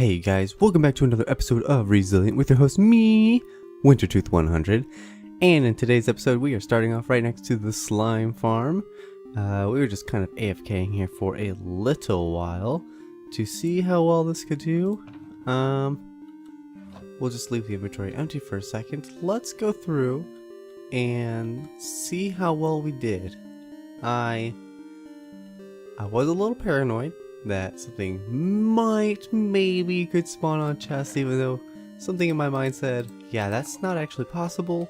Hey guys, welcome back to another episode of Resilient with your host, me, Wintertooth100. And in today's episode, we are starting off right next to the slime farm. We were just kind of AFKing here for a little while to see how well this could do. We'll just leave the inventory empty for a second. Let's go through and see how well we did. I was a little paranoid that something maybe could spawn on chests, even though something in my mind said, yeah, that's not actually possible,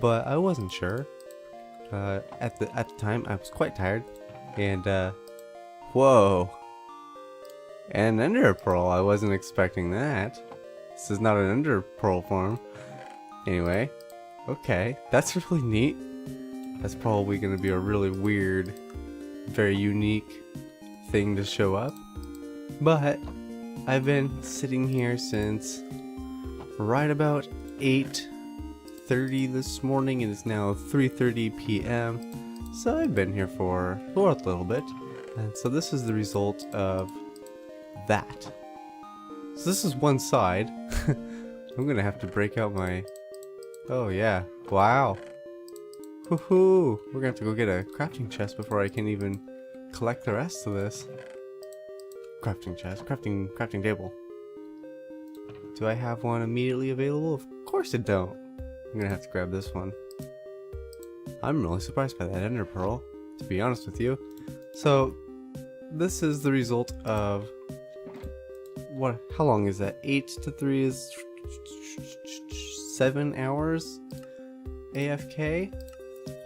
but I wasn't sure. At the time, I was quite tired, and whoa, an ender pearl. I wasn't expecting that. This is not an ender pearl farm. Anyway, okay, that's really neat. That's probably going to be a really weird, very unique thing to show up, but I've been sitting here since right about 8:30 this morning, and it's now 3:30 p.m. so I've been here for a little bit, and so this is the result of that. So this is one side. I'm gonna have to break out my, oh yeah, wow, woohoo, we're gonna have to go get a crafting chest before I can even collect the rest of this. Crafting chest, crafting table. Do I have one immediately available? Of course I don't. I'm gonna have to grab this one. I'm really surprised by that ender pearl, to be honest with you. So this is the result of what? How long is that? 8 to 3 is 7 hours AFK.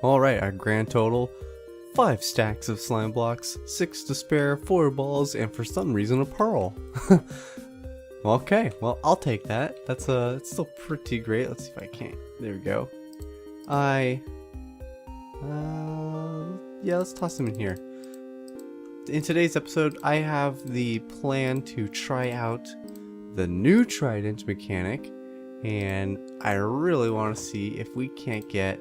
All right, our grand total: 5 stacks of slime blocks, 6 to spare, 4 balls, and for some reason a pearl. Okay, well, I'll take that. It's still pretty great. Let's see if I can't. There we go. Yeah, let's toss them in here. In today's episode, I have the plan to try out the new trident mechanic, and I really want to see if we can't get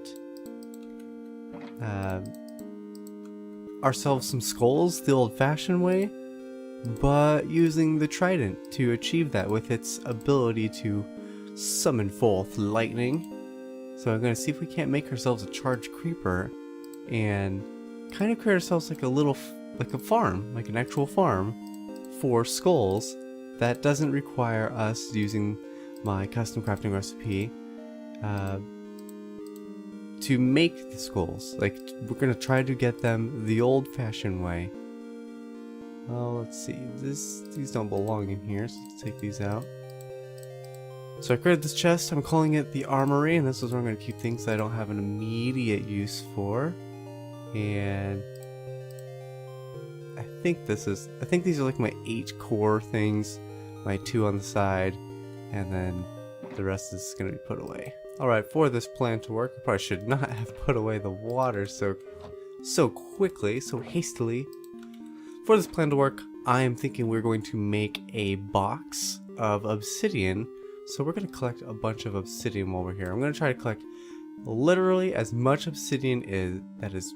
ourselves some skulls the old-fashioned way, but using the trident to achieve that with its ability to summon forth lightning. So I'm going to see if we can't make ourselves a charged creeper and kind of create ourselves like a farm, like an actual farm for skulls that doesn't require us using my custom crafting recipe to make the skulls. Like, we're gonna try to get them the old-fashioned way. Oh, let's see. These don't belong in here, so let's take these out. So I created this chest. I'm calling it the armory, and this is where I'm gonna keep things that I don't have an immediate use for. And I think these are like my 8 core things, my 2 on the side, and then the rest is gonna be put away. Alright, for this plan to work, I probably should not have put away the water so quickly, so hastily. For this plan to work, I am thinking we're going to make a box of obsidian. So we're going to collect a bunch of obsidian while we're here. I'm going to try to collect literally as much obsidian that is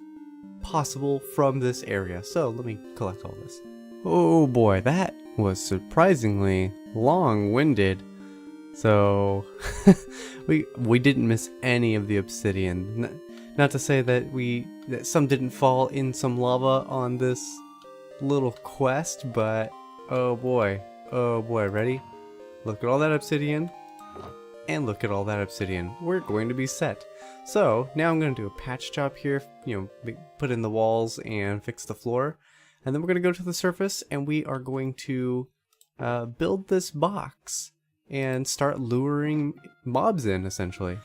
possible from this area. So let me collect all this. Oh boy, that was surprisingly long-winded. So we didn't miss any of the obsidian. Not to say that some didn't fall in some lava on this little quest, but oh boy, ready? Look at all that obsidian, and look at all that obsidian. We're going to be set. So now I'm going to do a patch job here, put in the walls and fix the floor, and then we're going to go to the surface and we are going to build this box and start luring mobs in, essentially.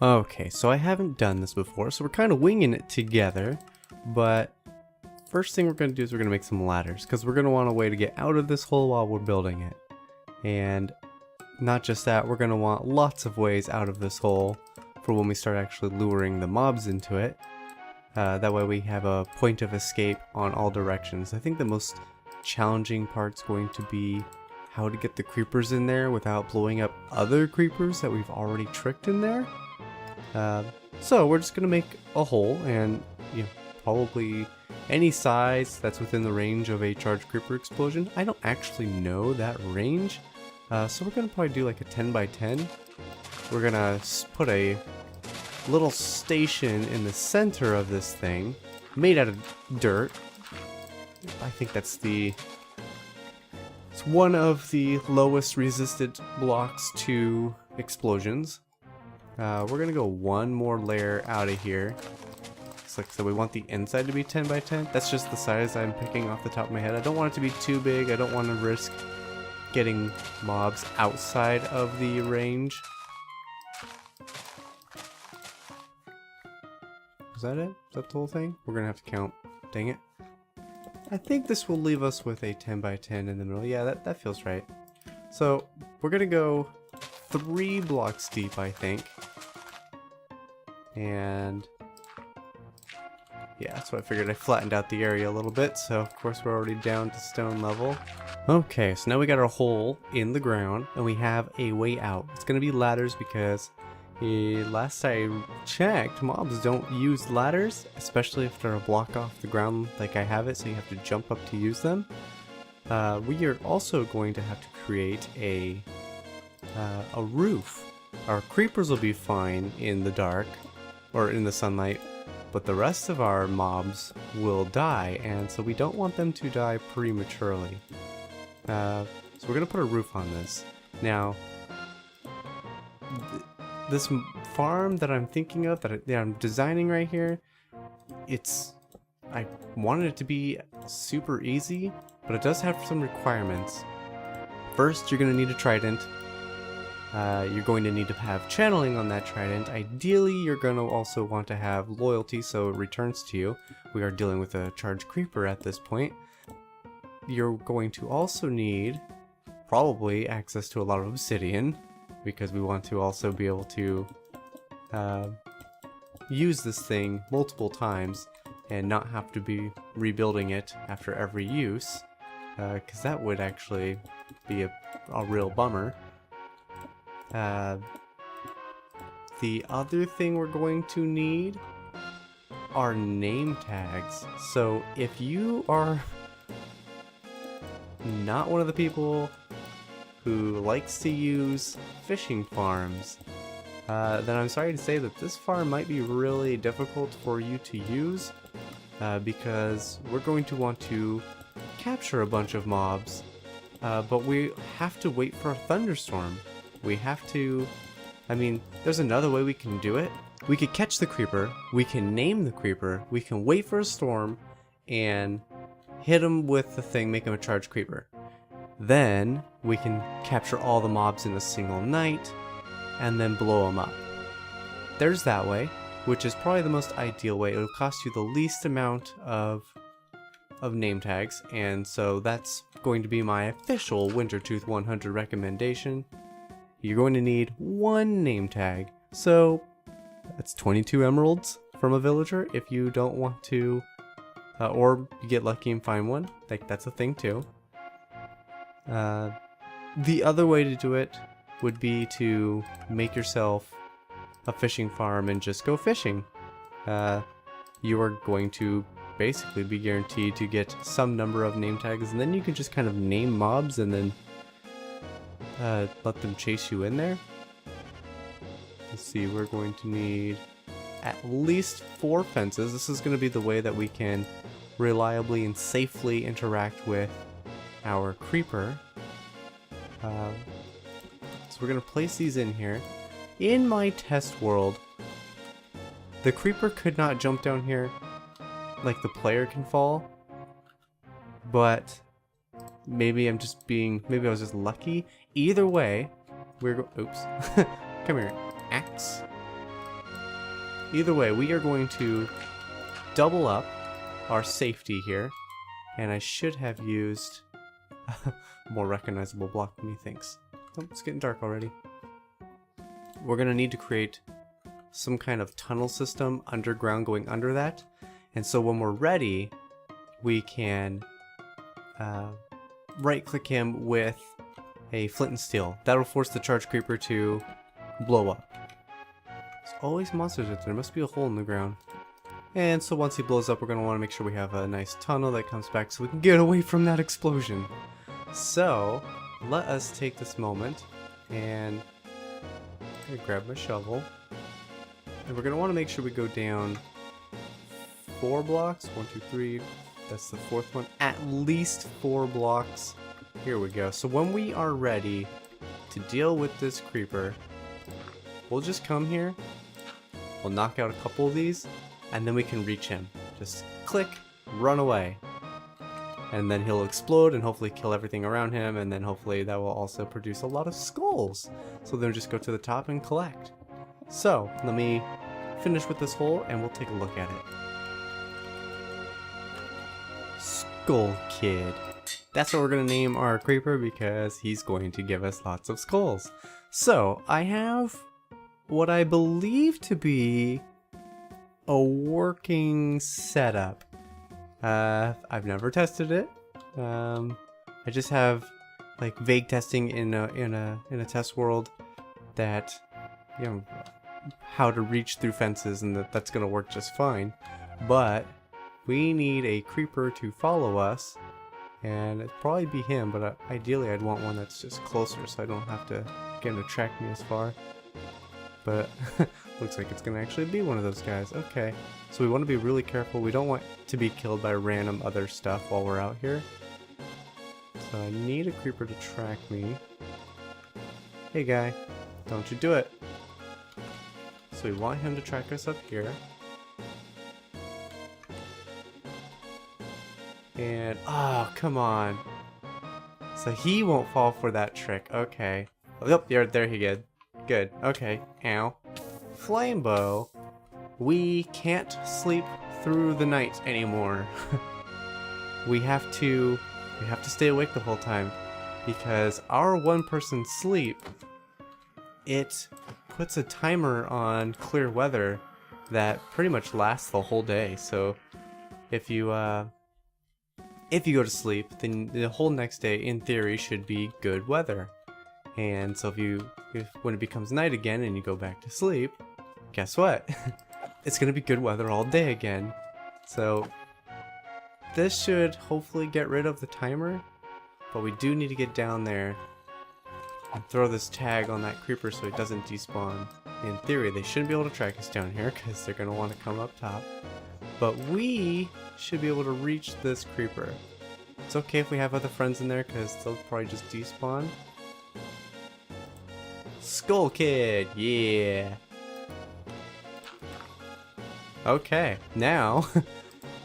Okay, so I haven't done this before, so we're kind of winging it together, but first thing we're going to do is we're going to make some ladders, because we're going to want a way to get out of this hole while we're building it. And not just that, we're going to want lots of ways out of this hole for when we start actually luring the mobs into it. That way we have a point of escape on all directions. I think the most challenging part's going to be how to get the creepers in there without blowing up other creepers that we've already tricked in there. So we're just gonna make a hole and probably any size that's within the range of a charge creeper explosion. I don't actually know that range, so we're gonna probably do like a 10 by 10. We're gonna put a little station in the center of this thing, made out of dirt. I think it's one of the lowest resistant blocks to explosions. We're gonna go one more layer out of here. So we want the inside to be 10 by 10. That's just the size I'm picking off the top of my head. I don't want it to be too big. I don't want to risk getting mobs outside of the range. Is that it? Is that the whole thing? We're gonna have to count. Dang it. I think this will leave us with a 10 by 10 in the middle. Yeah, that feels right. So we're gonna go 3 blocks deep, I think. And yeah, that's what I figured. I flattened out the area a little bit, so of course we're already down to stone level. Okay, so now we got our hole in the ground, and we have a way out. It's gonna be ladders because last I checked, mobs don't use ladders, especially if they're a block off the ground like I have it, so you have to jump up to use them. We are also going to have to create a roof. Our creepers will be fine in the dark, or in the sunlight, but the rest of our mobs will die, and so we don't want them to die prematurely. So we're gonna put a roof on this. Now, this farm that I'm thinking of, that I'm designing right here, I wanted it to be super easy, but it does have some requirements. First, you're gonna need a trident. You're going to need to have channeling on that trident. Ideally, you're going to also want to have loyalty so it returns to you. We are dealing with a charged creeper at this point. You're going to also need probably access to a lot of obsidian, because we want to also be able to use this thing multiple times and not have to be rebuilding it after every use, because that would actually be a real bummer. The other thing we're going to need are name tags. So if you are not one of the people who likes to use fishing farms, then I'm sorry to say that this farm might be really difficult for you to use, because we're going to want to capture a bunch of mobs, but we have to wait for a thunderstorm. We have to, I mean, there's another way we can do it. We could catch the creeper, we can name the creeper, we can wait for a storm, and hit him with the thing, make him a charged creeper. Then, we can capture all the mobs in a single night, and then blow them up. There's that way, which is probably the most ideal way. It'll cost you the least amount of name tags, and so that's going to be my official Wintertooth 100 recommendation. You're going to need 1 name tag, so that's 22 emeralds from a villager if you don't want to, or you get lucky and find one, like that's a thing too. The other way to do it would be to make yourself a fishing farm and just go fishing. You are going to basically be guaranteed to get some number of name tags, and then you can just kind of name mobs and then let them chase you in there. Let's see, we're going to need at least 4 fences. This is going to be the way that we can reliably and safely interact with our creeper. So we're going to place these in here. In my test world, the creeper could not jump down here like the player can fall, but maybe I was just lucky. Either way, oops. Come here, axe. Either way, we are going to double up our safety here, and I should have used a more recognizable block than me thinks. Oh, it's getting dark already. We're gonna need to create some kind of tunnel system underground going under that, and so when we're ready, we can right-click him with a flint and steel. That'll force the charged creeper to blow up. There's always monsters out there. There must be a hole in the ground. And so once he blows up, we're going to want to make sure we have a nice tunnel that comes back so we can get away from that explosion. So let us take this moment and grab my shovel. And we're going to want to make sure we go down 4 blocks. 1, 2, 3. That's the 4th one. At least 4 blocks. Here we go. So when we are ready to deal with this creeper, we'll just come here. We'll knock out a couple of these, and then we can reach him. Just click, run away. And then he'll explode and hopefully kill everything around him, and then hopefully that will also produce a lot of skulls. So then just go to the top and collect. So let me finish with this hole and we'll take a look at it. Skull Kid. That's what we're going to name our creeper because he's going to give us lots of skulls. So I have what I believe to be a working setup. I've never tested it. I just have like vague testing in a test world that, you know, how to reach through fences, and that's gonna work just fine. But we need a creeper to follow us, and it'd probably be him. But ideally, I'd want one that's just closer, so I don't have to get him to track me as far. But looks like it's gonna actually be one of those guys. Okay, so we want to be really careful. We don't want to be killed by random other stuff while we're out here. So I need a creeper to track me. Hey guy, don't you do it. So we want him to track us up here. And, oh, come on. So he won't fall for that trick. Okay. Oh, yep, there he is. Good. Okay. Ow. Flamebow. We can't sleep through the night anymore. we have to stay awake the whole time, because our one-person sleep, it puts a timer on clear weather that pretty much lasts the whole day. So if you go to sleep, then the whole next day in theory should be good weather. And so when it becomes night again and you go back to sleep, guess what? It's gonna be good weather all day again. So this should hopefully get rid of the timer, but we do need to get down there and throw this tag on that creeper so it doesn't despawn. In theory, they shouldn't be able to track us down here because they're gonna want to come up top. But we should be able to reach this creeper. It's okay if we have other friends in there because they'll probably just despawn. Skull Kid, yeah. Okay, now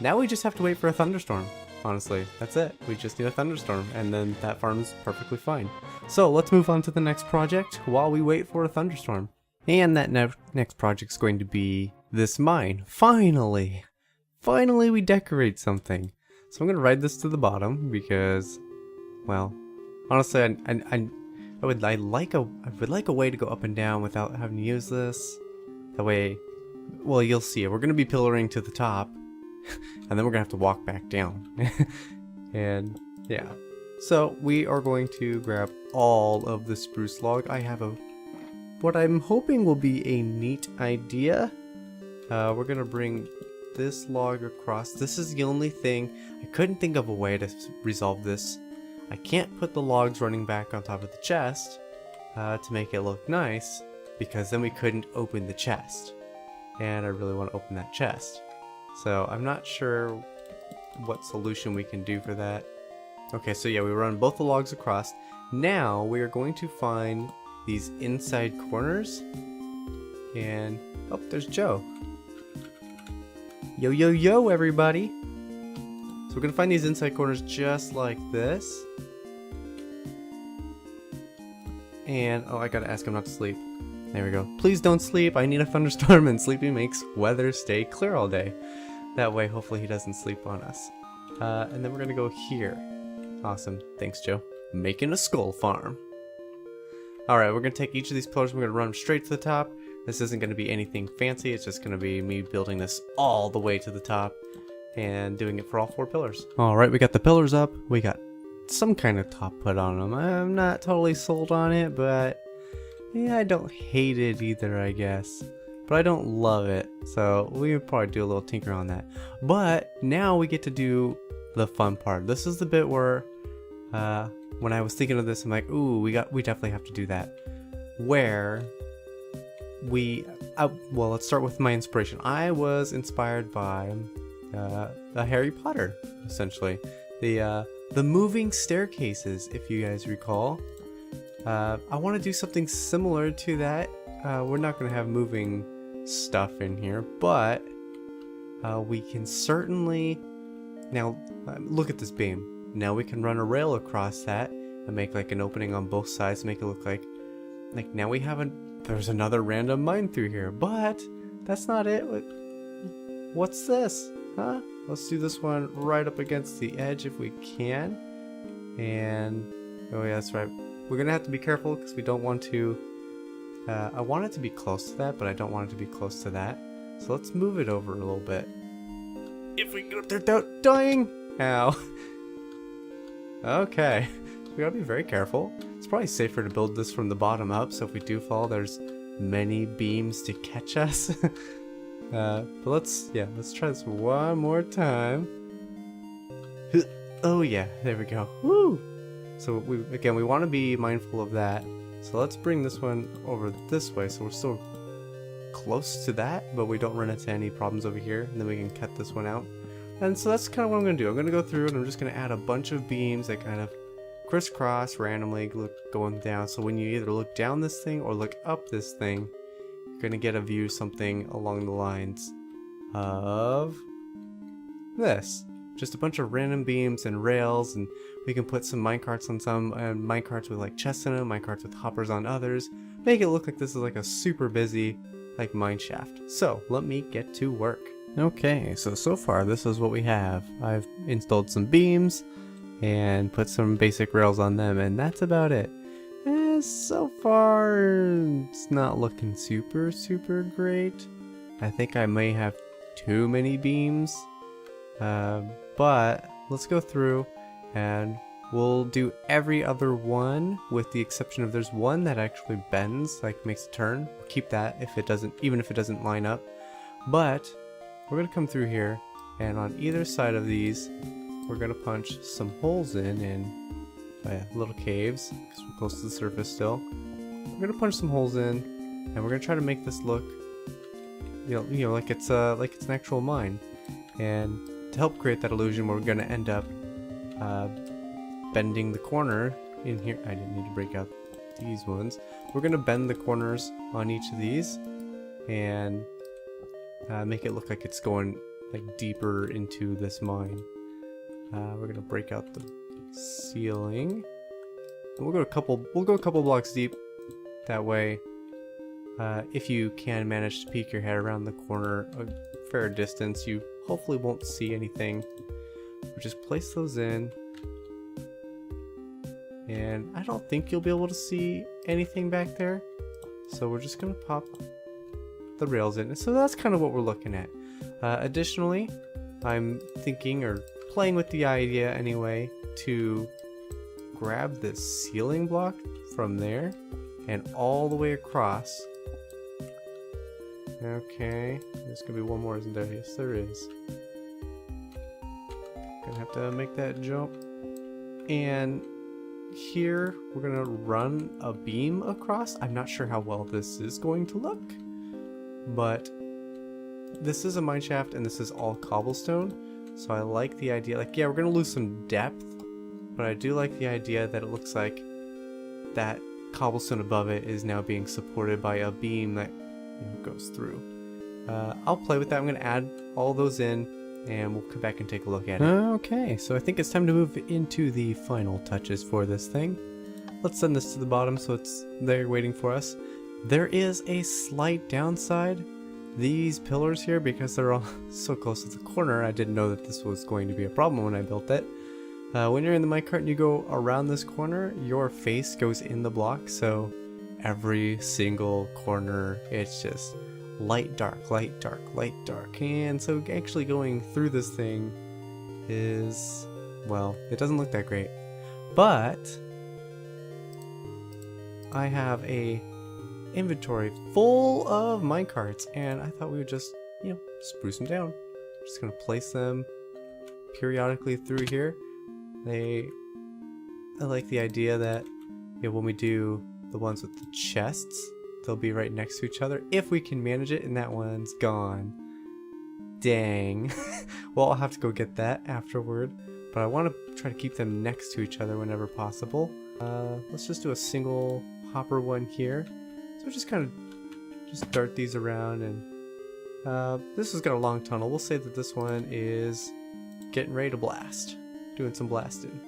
we just have to wait for a thunderstorm. Honestly, that's it. We just need a thunderstorm, and then that farm's perfectly fine. So let's move on to the next project while we wait for a thunderstorm. And that next project's going to be this mine. Finally! Finally we decorate something. So I'm gonna ride this to the bottom because, well, honestly, I would like a way to go up and down without having to use this. That way, well, you'll see it. We're gonna be pillaring to the top, and then we're gonna have to walk back down. And yeah, so we are going to grab all of the spruce log. I have what I'm hoping will be a neat idea. We're gonna bring this log across. This is the only thing. I couldn't think of a way to resolve this. I can't put the logs running back on top of the chest to make it look nice, because then we couldn't open the chest. And I really want to open that chest. So I'm not sure what solution we can do for that. Okay, so yeah, we run both the logs across. Now we are going to find these inside corners. And, oh, there's Joe. Yo, yo, yo, everybody. So we're going to find these inside corners just like this. And, oh, I gotta ask him not to sleep. There we go. Please don't sleep. I need a thunderstorm, and sleeping makes weather stay clear all day. That way, hopefully he doesn't sleep on us. And then we're gonna go here. Awesome. Thanks, Joe. Making a skull farm. Alright, we're gonna take each of these pillars, we're gonna run them straight to the top. This isn't gonna be anything fancy, it's just gonna be me building this all the way to the top and doing it for all 4 pillars. Alright, we got the pillars up. We got some kind of top put on them. I'm not totally sold on it, but yeah, I don't hate it either, I guess. But but I don't love it. So we would probably do a little tinker on that. But now we get to do the fun part. This is the bit where when I was thinking of this, I'm like, ooh, we definitely have to do that. Where well, let's start with my inspiration. I was inspired by Harry Potter, essentially. The moving staircases, if you guys recall. I want to do something similar to that. We're not going to have moving stuff in here, but we can certainly... Now, look at this beam. Now we can run a rail across that and make like an opening on both sides, make it look like now we have there's another random mine through here. But that's not it. What's this? Huh? Let's do this one right up against the edge if we can. And oh yeah, that's right. We're gonna have to be careful because we don't want to. I want it to be close to that, but I don't want it to be close to that. So let's move it over a little bit. If we can get up there without dying! Ow. Okay. We gotta be very careful. It's probably safer to build this from the bottom up, so if we do fall, there's many beams to catch us. But let's try this one more time. Oh yeah, there we go. Woo! So we want to be mindful of that. So let's bring this one over this way, so we're still close to that, but we don't run into any problems over here, and then we can cut this one out. And so that's kind of what I'm going to do. I'm going to go through and I'm just going to add a bunch of beams that kind of crisscross randomly going down. So when you either look down this thing or look up this thing, you're going to get a view something along the lines of this. Just a bunch of random beams and rails, and we can put some minecarts on some, and minecarts with like chests in them, minecarts with hoppers on others. Make it look like this is like a super busy like mineshaft. So let me get to work. Okay, so far this is what we have. I've installed some beams and put some basic rails on them, and that's about it. So far it's not looking super great. I think I may have too many beams, but let's go through and we'll do every other one with the exception of there's one that actually bends, like makes a turn. We'll keep that if it doesn't, even if it doesn't line up. But we're gonna come through here, and on either side of these we're gonna punch some holes in little caves because we're close to the surface still. We're gonna punch some holes in, and we're gonna try to make this look, you know, like it's an actual mine. And to help create that illusion, we're gonna end up bending the corner in here. I didn't need to break out these ones. We're gonna bend the corners on each of these and make it look like it's going like deeper into this mine. We're gonna break out the ceiling. And we'll go a couple blocks deep. That way, if you can manage to peek your head around the corner a fair distance, you hopefully won't see anything. We'll just place those in. And I don't think you'll be able to see anything back there. So we're just gonna pop the rails in. So that's kind of what we're looking at. Additionally, I'm thinking or playing with the idea anyway to grab this ceiling block from there and all the way across. Okay, there's gonna be one more, isn't there? Yes, there is. Gonna have to make that jump. And here we're gonna run a beam across. I'm not sure how well this is going to look, but this is a mineshaft and this is all cobblestone. So I like the idea, like, yeah, we're gonna lose some depth, but I do like the idea that it looks like that cobblestone above it is now being supported by a beam that goes through. I'll play with that. I'm gonna add all those in and we'll come back and take a look at it. Okay, so I think it's time to move into the final touches for this thing. Let's send this to the bottom so it's there waiting for us. There is a slight downside. These pillars here, because they're all so close to the corner, I didn't know that this was going to be a problem when I built it. When you're in the minecart and you go around this corner, your face goes in the block, so every single corner, it's just light, dark, light, dark, light, dark. And so actually going through this thing is, well, it doesn't look that great. But I have a inventory full of minecarts, and I thought we would just, you know, spruce them down. Just gonna place them periodically through here. I like the idea that, you know, when we do the ones with the chests, they'll be right next to each other if we can manage it, and that one's gone. Dang. Well, I'll have to go get that afterward, but I want to try to keep them next to each other whenever possible. Let's just do a single hopper one here. So just kind of just dart these around, and this has got a long tunnel. We'll say that this one is getting ready to blast, doing some blasting.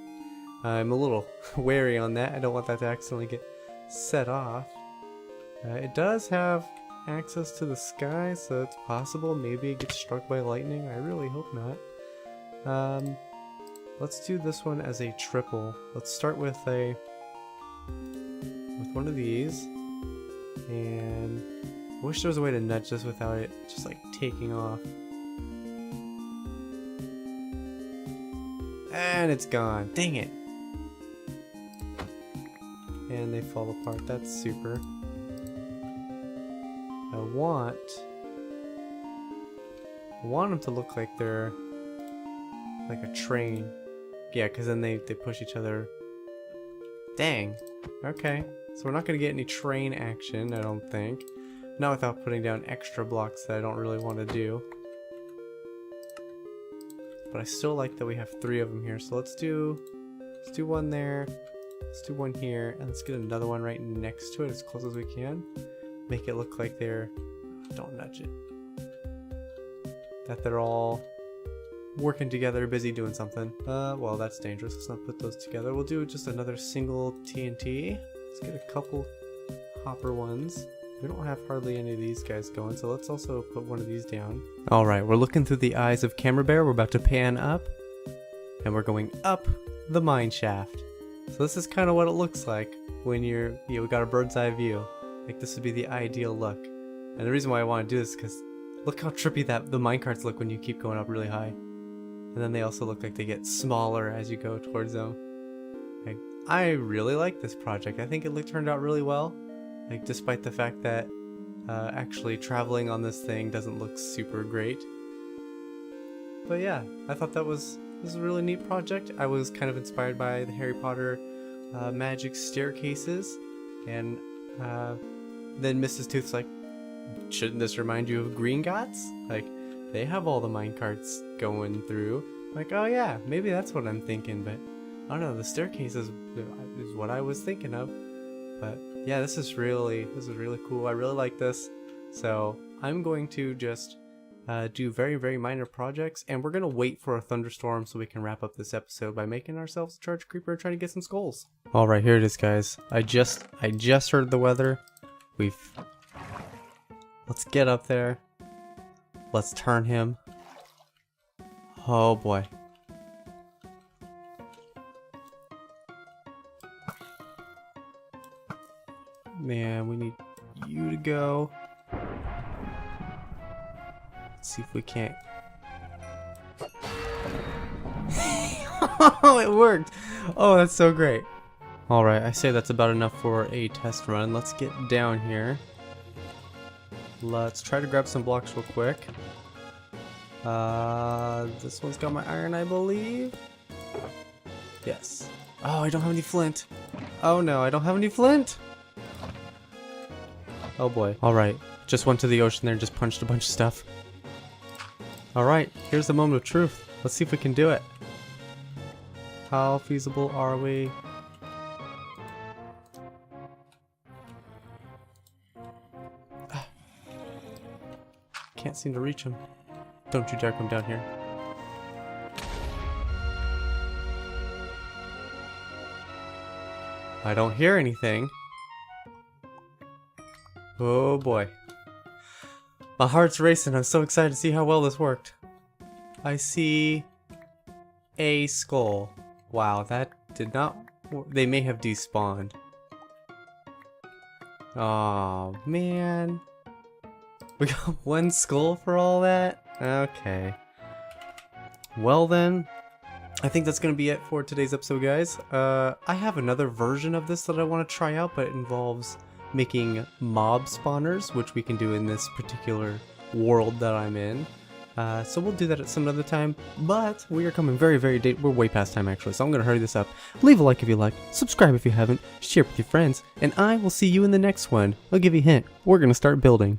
I'm a little wary on that. I don't want that to accidentally get set off. It does have access to the sky, so it's possible maybe it gets struck by lightning. I really hope not. Let's do this one as a triple. Let's start with one of these, and I wish there was a way to nudge this without it just like taking off. And it's gone. Dang it. And they fall apart. That's super. I want them to look like they're like a train. Yeah, because then they push each other. Dang. Okay. So we're not going to get any train action, I don't think. Not without putting down extra blocks that I don't really want to do. But I still like that we have 3 of them here. So let's do one there. Let's do one here, and let's get another one right next to it as close as we can. Make it look like they're, don't nudge it, that they're all working together, busy doing something. Well, that's dangerous. Let's not put those together. We'll do just another single TNT. Let's get a couple hopper ones. We don't have hardly any of these guys going, so let's also put one of these down. Alright, we're looking through the eyes of Camera Bear. We're about to pan up, and we're going up the mine shaft. So this is kind of what it looks like when we got a bird's eye view. Like, this would be the ideal look. And the reason why I want to do this is because look how trippy the minecarts look when you keep going up really high. And then they also look like they get smaller as you go towards them. Like, I really like this project. I think it turned out really well. Like, despite the fact that actually traveling on this thing doesn't look super great. But yeah, I thought this was a really neat project. I was kind of inspired by the Harry Potter magic staircases, and then Mrs. Tooth's like, shouldn't this remind you of Gringotts? Like, they have all the minecarts going through. Like, oh yeah, maybe that's what I'm thinking, but I don't know, the staircase is what I was thinking of. But yeah, this is really cool. I really like this. So I'm going to just do very, very minor projects, and we're gonna wait for a thunderstorm so we can wrap up this episode by making ourselves a charge creeper and trying to get some skulls. All right, here it is, guys. I just heard the weather. Let's get up there. Let's turn him. Oh boy. Man, we need you to go. Let's see if we can't. Oh, it worked! Oh, that's so great. Alright, I say that's about enough for a test run. Let's get down here. Let's try to grab some blocks real quick. This one's got my iron, I believe. Yes. Oh, I don't have any flint. Oh no, I don't have any flint! Oh boy. Alright, just went to the ocean there and just punched a bunch of stuff. Alright, here's the moment of truth. Let's see if we can do it. How feasible are we? Can't seem to reach him. Don't you dare come down here. I don't hear anything. Oh boy. My heart's racing. I'm so excited to see how well this worked. I see a skull. Wow, that did not... They may have despawned. Oh man. We got one skull for all that? Okay. Well then, I think that's gonna be it for today's episode, guys. I have another version of this that I want to try out, but it involves making mob spawners, which we can do in this particular world that I'm in. So we'll do that at some other time, but we are coming very we're way past time actually, so I'm gonna hurry this up. Leave a like if you like, subscribe if you haven't, share with your friends, and I will see you in the next one. I'll give you a hint, we're gonna start building.